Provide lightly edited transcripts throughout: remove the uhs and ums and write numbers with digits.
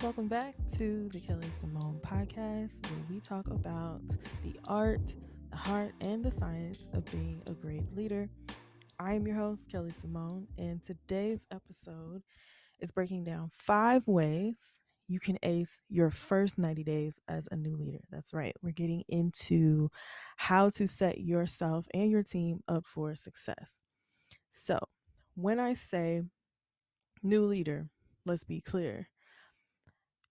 Welcome back to the Kelly Symone podcast, where we talk about the art, the heart, and the science of being a great leader. I am your host, Kelly Symone, and today's episode is breaking down 5 ways you can ace your first 90 days as a new leader. That's right, we're getting into how to set yourself and your team up for success. So, when I say new leader, let's be clear.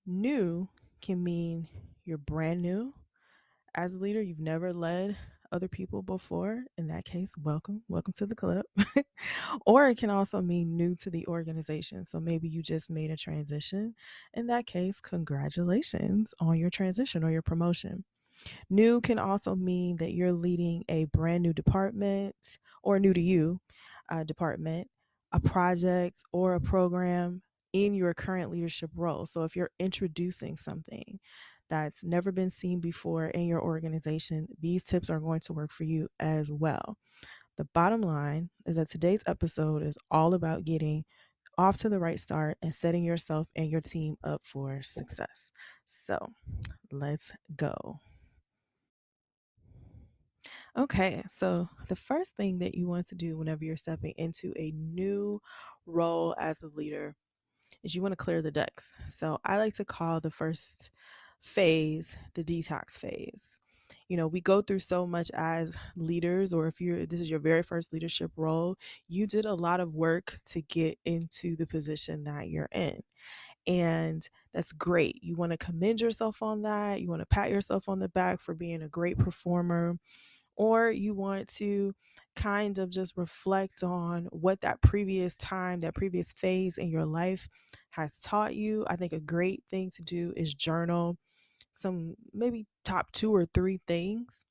New can mean you're brand new. As a leader, you've never led other people before. In that case, welcome. Welcome to the club. Or it can also mean new to the organization. So maybe you just made a transition. In that case, congratulations on your transition or your promotion. New can also mean that you're leading a brand new department or new to you department, a project, or a program in your current leadership role. So if you're introducing something that's never been seen before in your organization, these tips are going to work for you as well. The bottom line is that today's episode is all about getting off to the right start and setting yourself and your team up for success. So let's go. Okay, so the first thing that you want to do whenever you're stepping into a new role as a leader is you want to clear the decks. So I like to call the first phase the detox phase. We go through so much as leaders, or if you're this is your very first leadership role, you did a lot of work to get into the position that you're in. And that's great. You want to commend yourself on that. You want to pat yourself on the back for being a great performer, or you want to kind of just reflect on what that previous time, that previous phase in your life has taught you. I think a great thing to do is journal some maybe top 2 or 3 things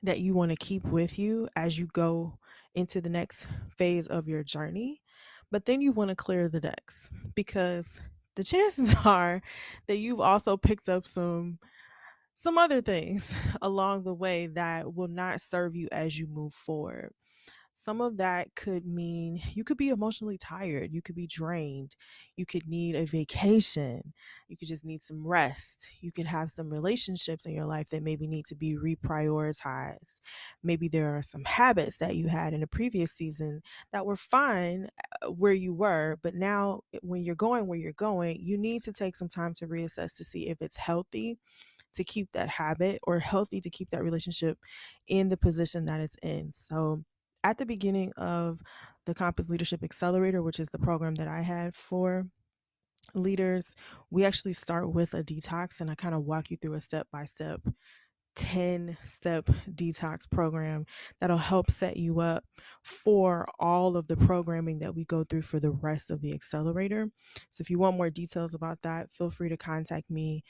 that you want to keep with you as you go into the next phase of your journey. But then you want to clear the decks, because the chances are that you've also picked up some other things along the way that will not serve you as you move forward. Some of that could mean you could be emotionally tired, you could be drained, you could need a vacation, you could just need some rest. You could have some relationships in your life that maybe need to be reprioritized. Maybe there are some habits that you had in a previous season that were fine where you were, but now when you're going where you're going, you need to take some time to reassess to see if it's healthy to keep that habit or healthy to keep that relationship in the position that it's in. So, at the beginning of the Compass Leadership Accelerator, which is the program that I had for leaders, we actually start with a detox, and I kind of walk you through a step by step 10-step detox program that'll help set you up for all of the programming that we go through for the rest of the accelerator. So if you want more details about that, feel free to contact me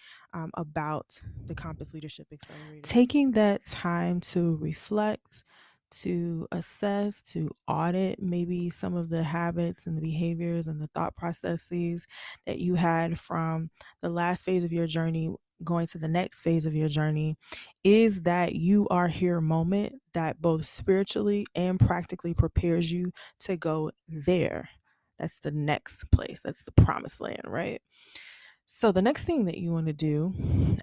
about the Compass Leadership Accelerator. Taking that time to reflect, to assess, to audit maybe some of the habits and the behaviors and the thought processes that you had from the last phase of your journey going to the next phase of your journey, is that you are here moment that both spiritually and practically prepares you to go there. That's the next place. That's the promised land, right? So the next thing that you want to do,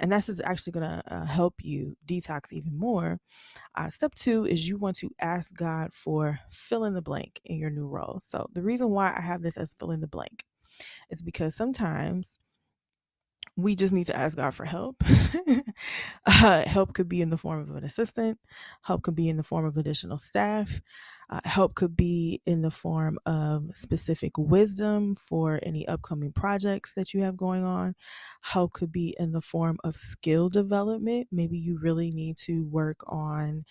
and this is actually going to help you detox even more. Step 2 is you want to ask God for fill in the blank in your new role. So the reason why I have this as fill in the blank is because sometimes we just need to ask God for help. Help could be in the form of an assistant, help could be in the form of additional staff, help could be in the form of specific wisdom for any upcoming projects that you have going on, help could be in the form of skill development. Maybe you really need to work on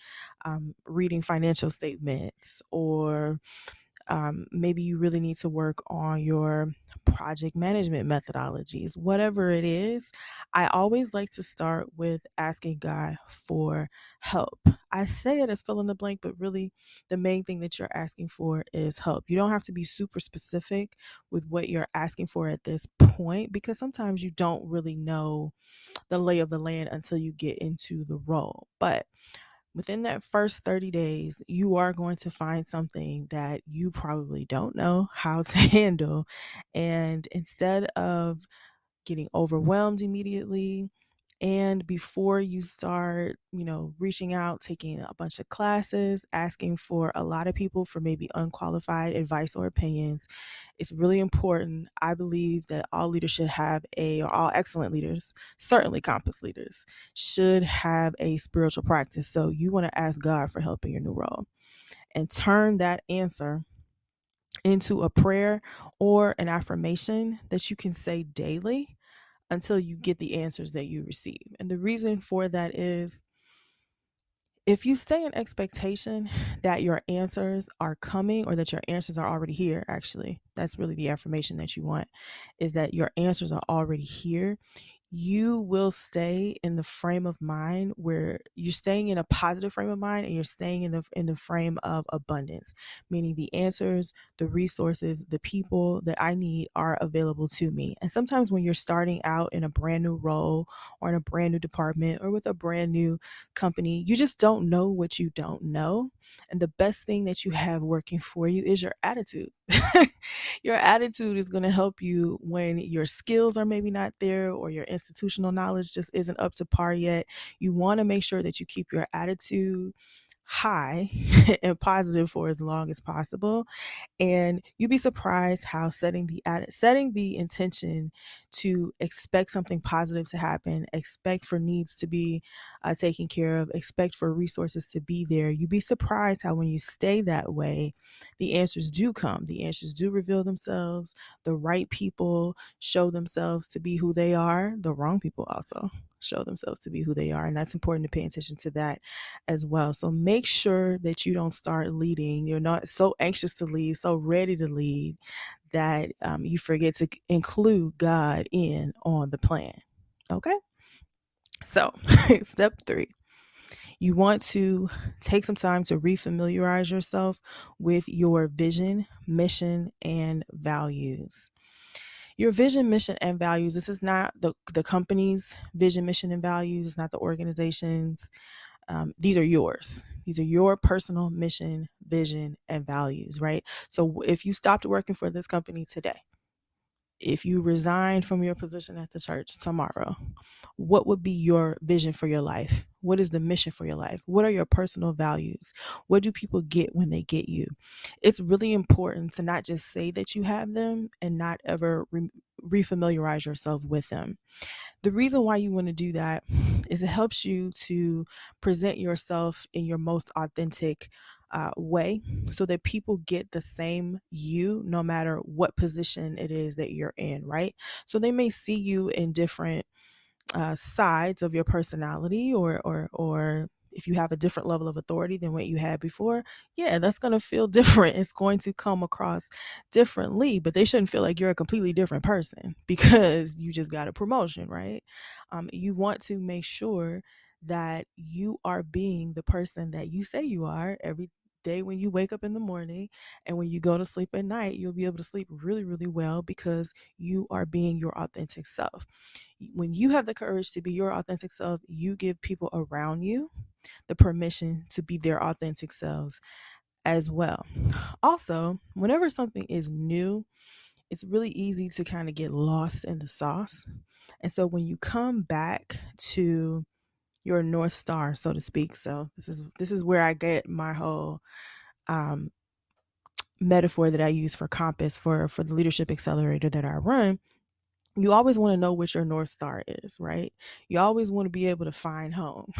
reading financial statements, or maybe you really need to work on your project management methodologies. Whatever it is, I always like to start with asking God for help. I say it as fill in the blank, but really the main thing that you're asking for is help. You don't have to be super specific with what you're asking for at this point, because sometimes you don't really know the lay of the land until you get into the role. But within that first 30 days, you are going to find something that you probably don't know how to handle. And instead of getting overwhelmed immediately. And before you start, reaching out, taking a bunch of classes, asking for a lot of people for maybe unqualified advice or opinions, it's really important. I believe that all leaders should have or all excellent leaders, certainly Compass leaders, should have a spiritual practice. So you want to ask God for help in your new role and turn that answer into a prayer or an affirmation that you can say daily until you get the answers that you receive. And the reason for that is, if you stay in expectation that your answers are coming, or that your answers are already here, actually, that's really the affirmation that you want, is that your answers are already here. You will stay in the frame of mind where you're staying in a positive frame of mind, and you're staying in the frame of abundance, meaning the answers, the resources, the people that I need are available to me. And sometimes when you're starting out in a brand new role, or in a brand new department, or with a brand new company, you just don't know what you don't know. And the best thing that you have working for you is your attitude. Your attitude is going to help you when your skills are maybe not there, or your institutional knowledge just isn't up to par yet. You want to make sure that you keep your attitude high and positive for as long as possible. And you'd be surprised how setting the intention to expect something positive to happen, expect for needs to be taken care of, expect for resources to be there. You'd be surprised how when you stay that way, the answers do come. The answers do reveal themselves. The right people show themselves to be who they are. The wrong people also show themselves to be who they are. And that's important to pay attention to that as well. So make sure that you don't start leading. You're not so anxious to lead, so ready to lead, that you forget to include God in on the plan. Okay. So, step 3, you want to take some time to refamiliarize yourself with your vision, mission, and values. Your vision, mission, and values. This is not the company's vision, mission, and values. It's not the organization's. These are yours. These are your personal mission, vision, and values, right? So if you stopped working for this company today, if you resign from your position at the church tomorrow, what would be your vision for your life? What is the mission for your life? What are your personal values? What do people get when they get you? It's really important to not just say that you have them and not ever refamiliarize yourself with them. The reason why you want to do that is it helps you to present yourself in your most authentic way, so that people get the same you no matter what position it is that you're in, right? So they may see you in different sides of your personality, or if you have a different level of authority than what you had before, yeah, that's going to feel different. It's going to come across differently, but they shouldn't feel like you're a completely different person because you just got a promotion, right? You want to make sure that you are being the person that you say you are every day. When you wake up in the morning and when you go to sleep at night, you'll be able to sleep really, really well because you are being your authentic self. When you have the courage to be your authentic self, you give people around you the permission to be their authentic selves as well. Also, whenever something is new, it's really easy to kind of get lost in the sauce. And so when you come back to your North Star, so to speak, so this is where I get my whole um, metaphor that I use for Compass, for the leadership accelerator that I run. You always want to know what your North Star is, right? You always want to be able to find home,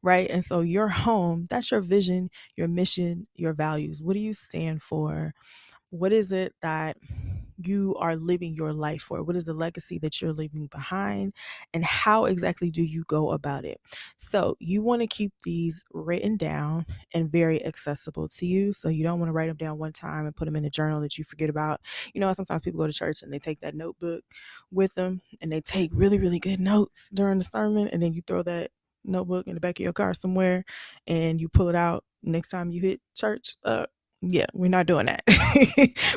right? And so your home, that's your vision, your mission, your values. What do you stand for? What is it that you are living your life for? What is the legacy that you're leaving behind? And how exactly do you go about it? So you want to keep these written down and very accessible to you. So you don't want to write them down one time and put them in a journal that you forget about. Sometimes people go to church and they take that notebook with them and they take really, really good notes during the sermon. And then you throw that notebook in the back of your car somewhere and you pull it out next time you hit church. Yeah, we're not doing that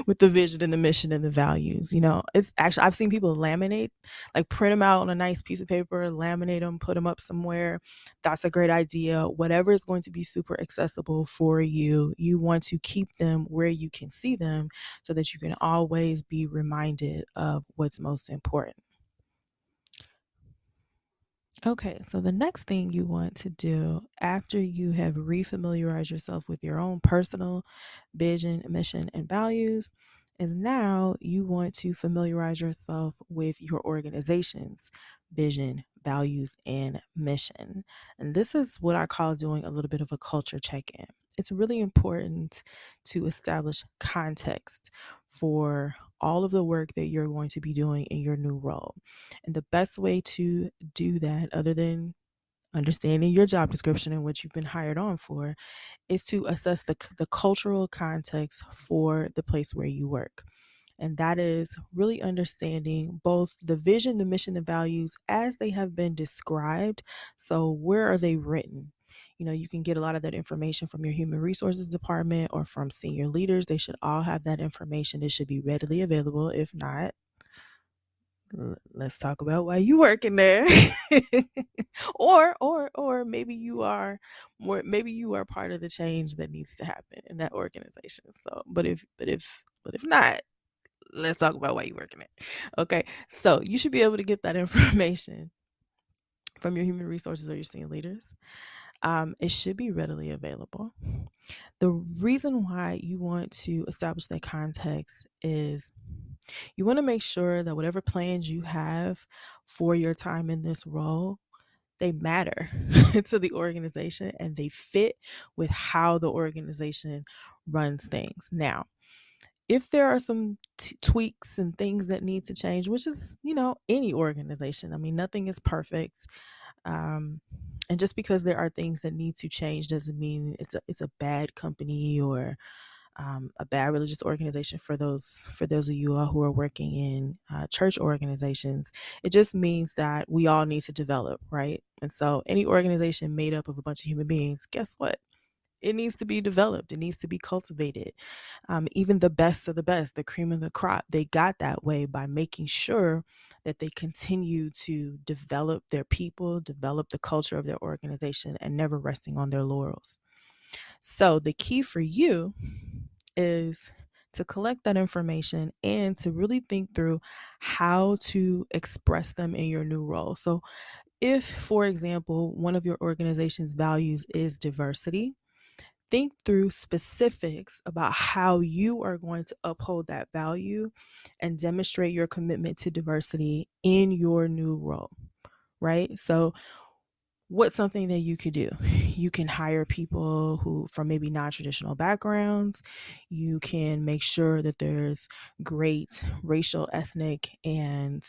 with the vision and the mission and the values. It's actually, I've seen people laminate, like print them out on a nice piece of paper, laminate them, put them up somewhere. That's a great idea. Whatever is going to be super accessible for you, you want to keep them where you can see them so that you can always be reminded of what's most important. Okay, so the next thing you want to do after you have refamiliarized yourself with your own personal vision, mission, and values is now you want to familiarize yourself with your organization's vision, values, and mission. And this is what I call doing a little bit of a culture check in. It's really important to establish context for all of the work that you're going to be doing in your new role. And the best way to do that, other than understanding your job description and what you've been hired on for, is to assess the cultural context for the place where you work. And that is really understanding both the vision, the mission, the values as they have been described. So, where are they written? You can get a lot of that information from your human resources department or from senior leaders. They should all have that information. It should be readily available. If not, let's talk about why you working there. Or maybe you are maybe you are part of the change that needs to happen in that organization. So but if not, let's talk about why you working it. Okay, so you should be able to get that information from your human resources or your senior leaders. It should be readily available. The reason why you want to establish that context is you want to make sure that whatever plans you have for your time in this role, they matter to the organization and they fit with how the organization runs things. Now, if there are some tweaks and things that need to change, which is, any organization, I mean, nothing is perfect. Um, and just because there are things that need to change doesn't mean it's a bad company or a bad religious organization for those of you all who are working in church organizations. It just means that we all need to develop, right? And so any organization made up of a bunch of human beings, guess what? It needs to be developed. It needs to be cultivated. Even the best of the best, the cream of the crop, they got that way by making sure that they continue to develop their people, develop the culture of their organization, and never resting on their laurels. So the key for you is to collect that information and to really think through how to express them in your new role. So, if, for example, one of your organization's values is diversity, think through specifics about how you are going to uphold that value and demonstrate your commitment to diversity in your new role, right? So, what's something that you could do? You can hire people who from maybe non-traditional backgrounds. You can make sure that there's great racial, ethnic, and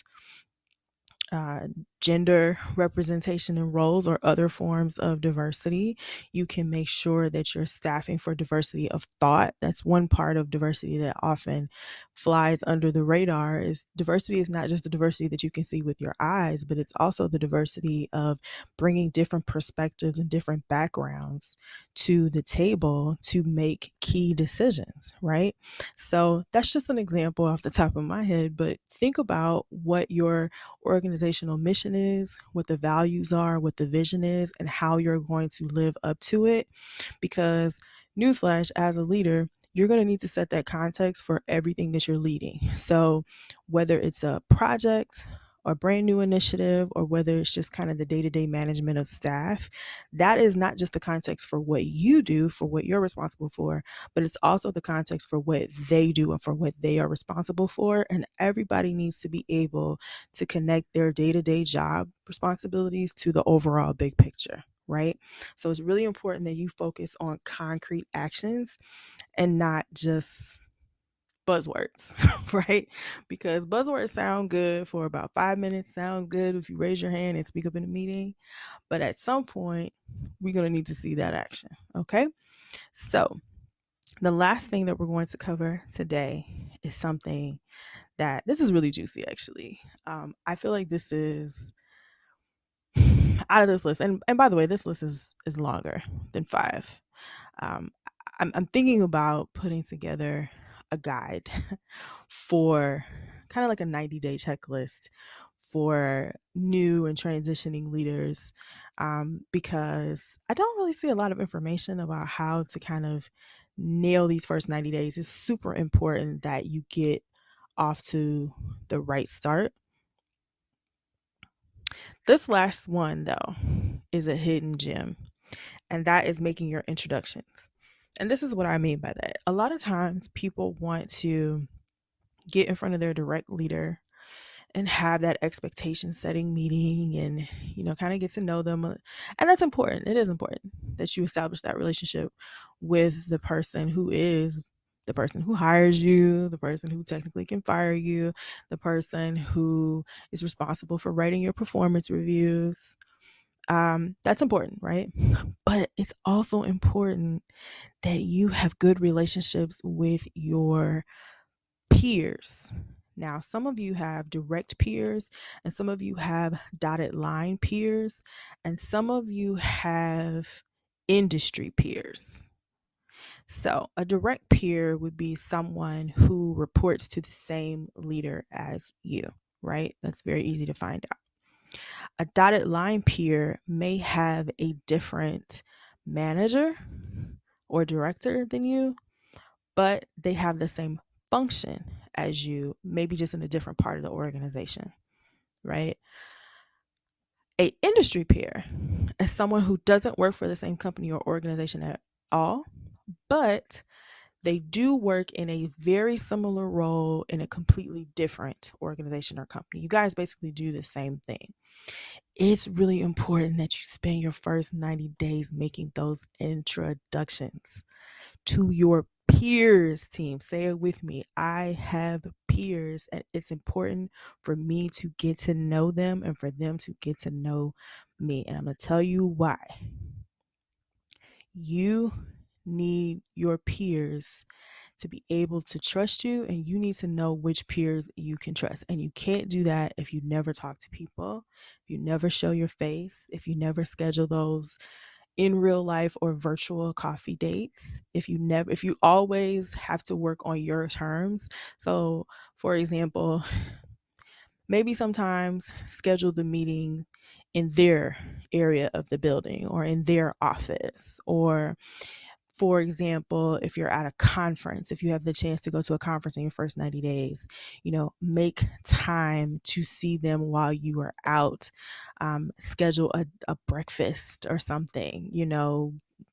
uh, gender representation in roles or other forms of diversity. You can make sure that you're staffing for diversity of thought. That's one part of diversity that often flies under the radar. Is diversity is not just the diversity that you can see with your eyes, but it's also the diversity of bringing different perspectives and different backgrounds to the table to make key decisions, right? So that's just an example off the top of my head, but think about what your organizational mission is, what the values are, what the vision is, and how you're going to live up to it. Because, newsflash, as a leader, you're going to need to set that context for everything that you're leading. So, whether it's a project, a brand new initiative, or whether it's just kind of the day to day management of staff, that is not just the context for what you do, for what you're responsible for, but it's also the context for what they do and for what they are responsible for. And everybody needs to be able to connect their day to day job responsibilities to the overall big picture, right? So it's really important that you focus on concrete actions and not just buzzwords, right? Because buzzwords sound good for about 5 minutes, sound good if you raise your hand and speak up in a meeting. But at some point, we're going to need to see that action, okay? So, the last thing that we're going to cover today is something that this is really juicy, actually. I feel like this is out of this list, and by the way, this list is longer than five. Um, I'm thinking about putting together a guide for kind of like a 90-day checklist for new and transitioning leaders, because I don't really see a lot of information about how to kind of nail these first 90 days. It's super important that you get off to the right start. This last one, though, is a hidden gem, and that is making your introductions. And this is what I mean by that. A lot of times people want to get in front of their direct leader and have that expectation setting meeting and kind of get to know them, and that's important. It is important that you establish that relationship with the person who is the person who hires you, the person who technically can fire you, the person who is responsible for writing your performance reviews. That's important, right? But it's also important that you have good relationships with your peers. Now, some of you have direct peers, and some of you have dotted line peers, and some of you have industry peers. So, a direct peer would be someone who reports to the same leader as you, right? That's very easy to find out. A dotted line peer may have a different manager or director than you, but they have the same function as you, maybe just in a different part of the organization, right? A industry peer is someone who doesn't work for the same company or organization at all, but they do work in a very similar role in a completely different organization or company. You guys basically do the same thing. It's really important that you spend your first 90 days making those introductions to your peers. Team, say it with me. I have peers, and it's important for me to get to know them and for them to get to know me. And I'm going to tell you why. You need your peers to be able to trust you, and you need to know which peers you can trust. And you can't do that if you never talk to people, if you never show your face, if you never schedule those in real life or virtual coffee dates, if you always have to work on your terms. So, for example, maybe sometimes schedule the meeting in their area of the building or in their office, or for example, if you're at a conference, if you have the chance to go to a conference in your first 90 days, make time to see them while you are out. Schedule a breakfast or something,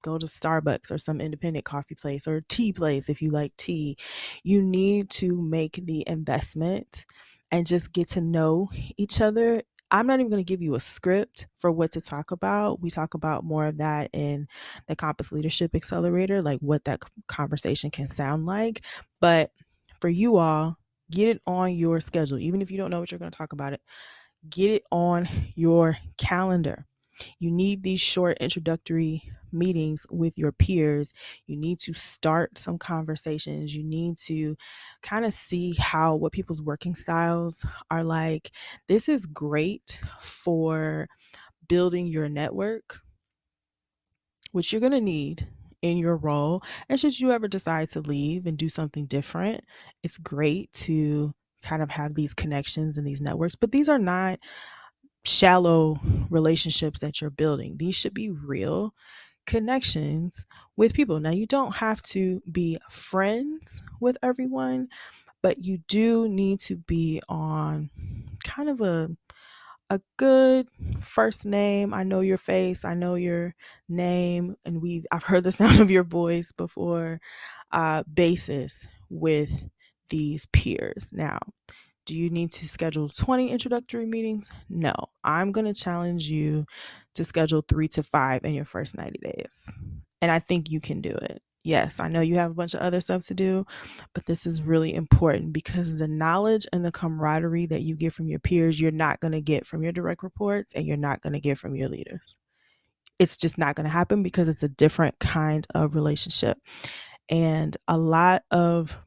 go to Starbucks or some independent coffee place or tea place if you like tea. You need to make the investment and just get to know each other. I'm not even going to give you a script for what to talk about. We talk about more of that in the Compass Leadership Accelerator, like what that conversation can sound like. But for you all, get it on your schedule. Even if you don't know what you're going to talk about, get it on your calendar. You need these short introductory meetings with your peers. You need to start some conversations. You need to kind of see what people's working styles are like. This is great for building your network, which you're going to need in your role. And should you ever decide to leave and do something different, it's great to kind of have these connections and these networks. But these are not shallow relationships that you're building. These should be real connections with people. Now, you don't have to be friends with everyone, but you do need to be on kind of a good first name. I know your face, I know your name, and I've heard the sound of your voice before, basis with these peers. Now, do you need to schedule 20 introductory meetings? No. I'm going to challenge you to schedule 3 to 5 in your first 90 days. And I think you can do it. Yes, I know you have a bunch of other stuff to do, but this is really important because the knowledge and the camaraderie that you get from your peers, you're not going to get from your direct reports and you're not going to get from your leaders. It's just not going to happen because it's a different kind of relationship. And a lot of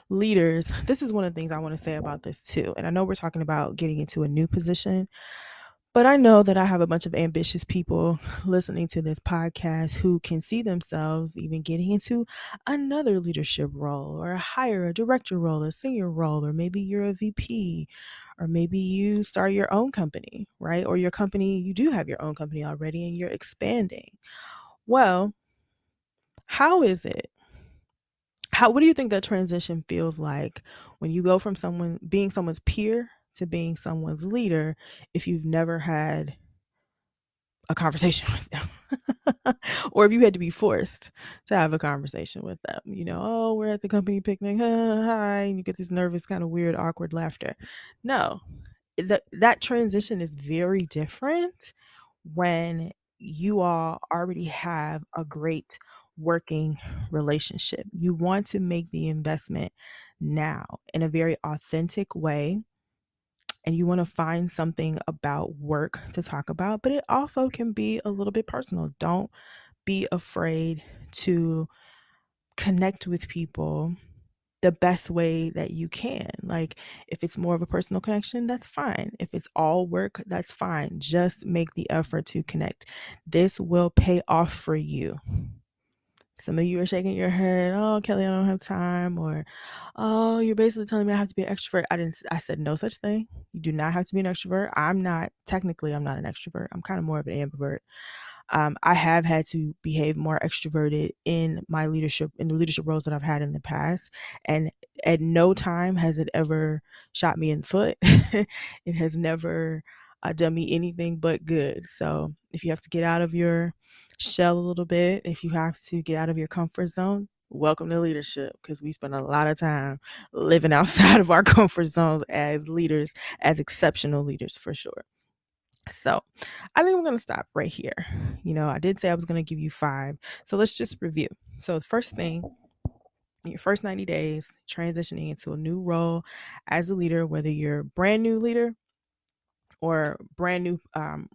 leaders, this is one of the things I want to say about this too. And I know we're talking about getting into a new position, but I know that I have a bunch of ambitious people listening to this podcast who can see themselves even getting into another leadership role or a director role, a senior role, or maybe you're a VP, or maybe you start your own company, right? Or you do have your own company already and you're expanding. Well, how is it what do you think that transition feels like when you go from someone being someone's peer to being someone's leader if you've never had a conversation with them or if you had to be forced to have a conversation with them. Oh, we're at the company picnic, hi, and you get this nervous, kind of weird, awkward laughter. No, that transition is very different when you all already have a great working relationship. You want to make the investment now in a very authentic way, and you want to find something about work to talk about, but it also can be a little bit personal. Don't be afraid to connect with people the best way that you can. Like, if it's more of a personal connection, that's fine. If it's all work, that's fine. Just make the effort to connect. This will pay off for you. Some of you are shaking your head, oh, Kelly, I don't have time, or oh, you're basically telling me I have to be an extrovert. I said no such thing. You do not have to be an extrovert. I'm not an extrovert. I'm kind of more of an ambivert. I have had to behave more extroverted in the leadership roles that I've had in the past. And at no time has it ever shot me in the foot. It has never done me anything but good. So if you have to get out of your shell a little bit, if you have to get out of your comfort zone, welcome to leadership, because we spend a lot of time living outside of our comfort zones as leaders, as exceptional leaders for sure. So I think I'm going to stop right here. I did say I was going to give you 5. So let's just review. So the first thing, in your first 90 days, transitioning into a new role as a leader, whether you're a brand new leader or brand new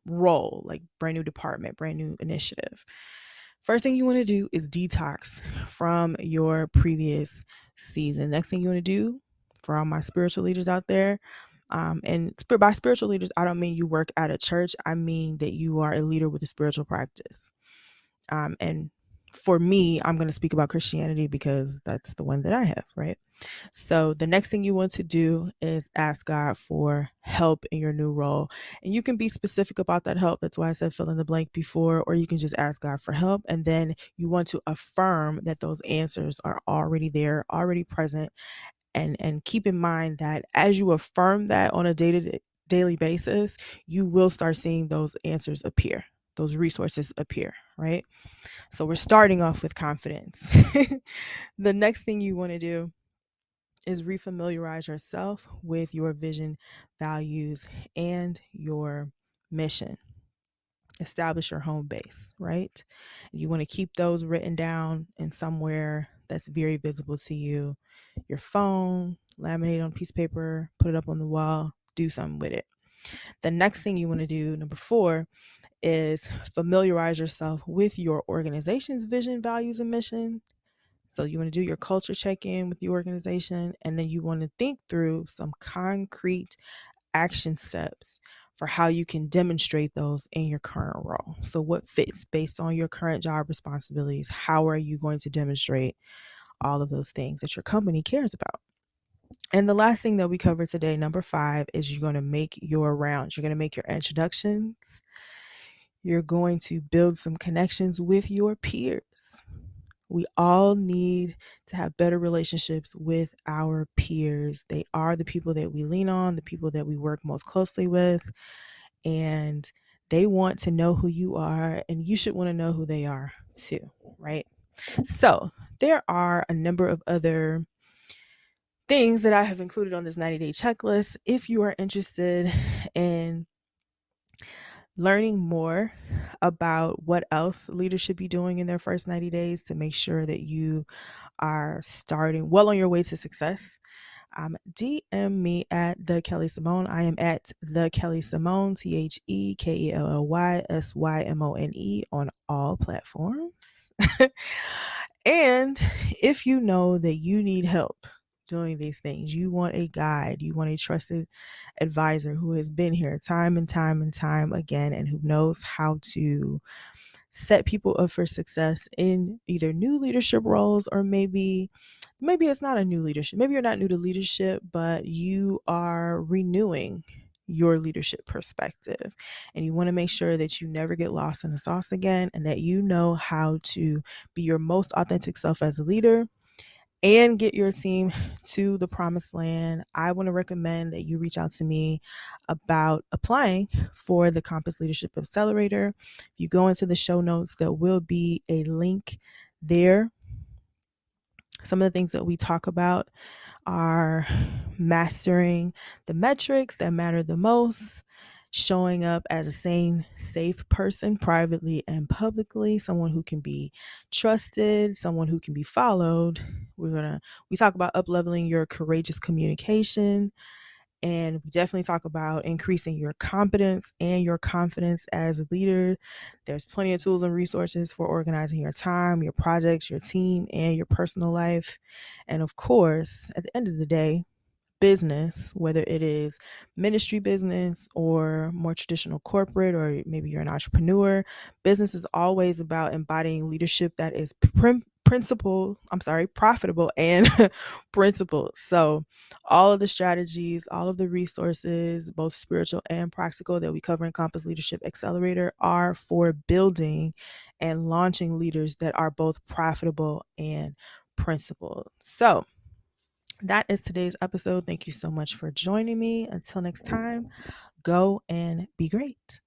role, like brand new department, brand new initiative. First thing you want to do is detox from your previous season. Next thing you want to do, for all my spiritual leaders out there, and by spiritual leaders, I don't mean you work at a church. I mean that you are a leader with a spiritual practice. And for me, I'm going to speak about Christianity because that's the one that I have, right? So the next thing you want to do is ask God for help in your new role. And you can be specific about that help. That's why I said fill in the blank before, or you can just ask God for help. And then you want to affirm that those answers are already there, already present. And keep in mind that as you affirm that on a daily basis, you will start seeing those answers appear, those resources appear, right? So we're starting off with confidence. The next thing you want to do is refamiliarize yourself with your vision, values, and your mission. Establish your home base, right? You want to keep those written down in somewhere that's very visible to you. Your phone, laminate on a piece of paper, put it up on the wall, do something with it. The next thing you want to do, number 4, is familiarize yourself with your organization's vision, values, and mission. So you want to do your culture check-in with the organization, and then you want to think through some concrete action steps for how you can demonstrate those in your current role. So what fits based on your current job responsibilities? How are you going to demonstrate all of those things that your company cares about? And the last thing that we covered today, number 5, is you're going to make your rounds. You're going to make your introductions. You're going to build some connections with your peers. We all need to have better relationships with our peers. They are the people that we lean on, the people that we work most closely with, and they want to know who you are, and you should want to know who they are too, right? So there are a number of other things that I have included on this 90-day checklist. If you are interested in learning more about what else leaders should be doing in their first 90 days to make sure that you are starting well on your way to success, DM me at the Kelly Symone. I am at the Kelly Symone, TheKellySymone on all platforms. And if you know that you need help doing these things, you want a guide, you want a trusted advisor who has been here time and time and time again, and who knows how to set people up for success in either new leadership roles, or maybe it's not a new leadership. Maybe you're not new to leadership, but you are renewing your leadership perspective, and you want to make sure that you never get lost in the sauce again, and that you know how to be your most authentic self as a leader, and get your team to the promised land, I want to recommend that you reach out to me about applying for the Compass Leadership Accelerator. If you go into the show notes, there will be a link there. Some of the things that we talk about are mastering the metrics that matter the most, showing up as a sane, safe person privately and publicly, someone who can be trusted, someone who can be followed. We talk about up leveling your courageous communication, and we definitely talk about increasing your competence and your confidence as a leader. There's plenty of tools and resources for organizing your time, your projects, your team, and your personal life. And of course, at the end of the day, business, whether it is ministry business or more traditional corporate, or maybe you're an entrepreneur, business is always about embodying leadership that is profitable and principled. So all of the strategies, all of the resources, both spiritual and practical, that we cover in Compass Leadership Accelerator are for building and launching leaders that are both profitable and principled. So that is today's episode. Thank you so much for joining me. Until next time, go and be great.